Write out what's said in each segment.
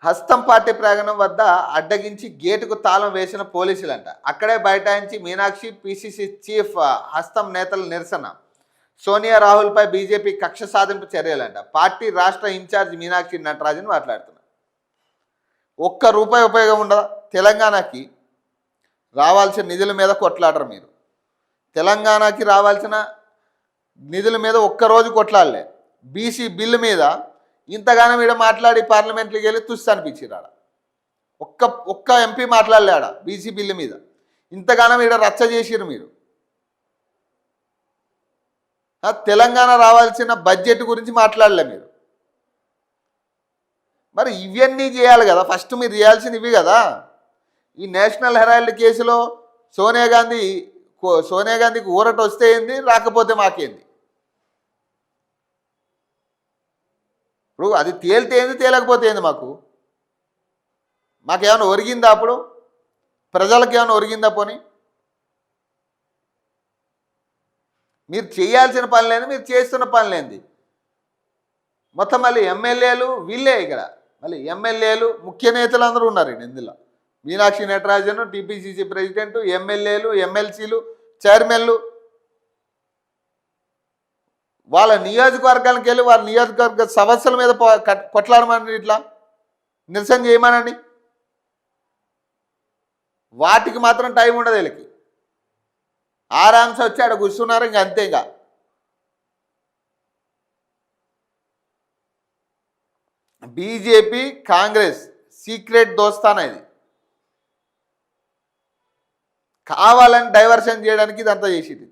హస్తం పార్టీ ప్రాంగణం వద్ద అడ్డగించి గేటుకు తాళం వేసిన పోలీసులంట. అక్కడే బైఠాయించి మీనాక్షి, పిసిసి చీఫ్ హస్తం నేతల నిరసన. సోనియా రాహుల్పై బీజేపీ కక్ష సాధింపు చర్యలంట. పార్టీ రాష్ట్ర ఇన్ఛార్జ్ మీనాక్షి నటరాజన్ మాట్లాడుతున్నారు. ఒక్క రూపాయి ఉపయోగం ఉండదా? తెలంగాణకి రావాల్సిన నిధుల మీద కొట్లాడరు మీరు. తెలంగాణకి రావాల్సిన నిధుల మీద ఒక్కరోజు కొట్లాడలే. బీసీ బిల్లు మీద ఇంతగానో వీడ మాట్లాడి పార్లమెంట్లోకి వెళ్ళి తుస్సు అనిపించారు. ఒక్క ఎంపీ మాట్లాడలే ఆడ బీసీ బిల్లు మీద. ఇంతగానో వీడ రచ్చ చేసిరు మీరు. తెలంగాణ రావాల్సిన బడ్జెట్ గురించి మాట్లాడలే మీరు. మరి ఇవన్నీ చేయాలి కదా, ఫస్ట్ మీరు చేయాల్సింది ఇవి కదా. ఈ నేషనల్ హెరాల్డ్ కేసులో సోనియా గాంధీకి ఊరట వస్తే ఏంది, రాకపోతే మాకేంది? ఇప్పుడు అది తేలితే ఏంది, తేలకపోతే ఏంది? మాకేమైనా ఒరిగిందా? అప్పుడు ప్రజలకు ఏమైనా ఒరిగిందా? పోనీ మీరు చేయాల్సిన పని లేదు, మీరు చేస్తున్న పని లేనిది. మొత్తం మళ్ళీ ఎమ్మెల్యేలు వీళ్ళే ఇక్కడ. మళ్ళీ ఎమ్మెల్యేలు ముఖ్య నేతలు అందరూ ఉన్నారు ఇందులో. మీనాక్షి నటరాజన్, టీపీసీసీ ప్రెసిడెంట్, ఎమ్మెల్యేలు, ఎమ్మెల్సీలు, చైర్మన్లు. వాళ్ళ నియోజకవర్గానికి వెళ్ళి వాళ్ళ నియోజకవర్గ సమస్యల మీద కొట్లాడమని, ఇట్లా నిరసన చేయమనండి. వాటికి మాత్రం టైం ఉండదు వీళ్ళకి. ఆరాంశ వచ్చి ఆడ కూర్చున్నారు, ఇంక అంతేగా. బీజేపీ కాంగ్రెస్ సీక్రెట్ దోస్తానా ఇది. కావాలని డైవర్షన్ చేయడానికి ఇదంతా చేసేది.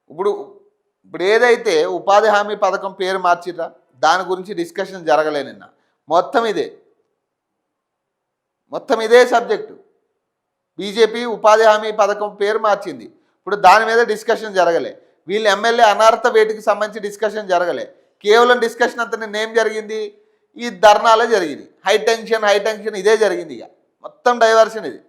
ఇప్పుడు ఏదైతే ఉపాధి హామీ పథకం పేరు మార్చిరా, దాని గురించి డిస్కషన్ జరగలే నిన్న. మొత్తం ఇదే సబ్జెక్టు. బీజేపీ ఉపాధి హామీ పథకం పేరు మార్చింది. ఇప్పుడు దాని మీద డిస్కషన్ జరగలే. వీళ్ళు ఎమ్మెల్యే అనర్హత వేటుకి సంబంధించి డిస్కషన్ జరగలే. కేవలం డిస్కషన్ అంతా నిన్న ఏం జరిగింది, ఈ ధర్నాలే జరిగింది. హై టెన్షన్ ఇదే జరిగింది. ఇక మొత్తం డైవర్షన్ ఇది.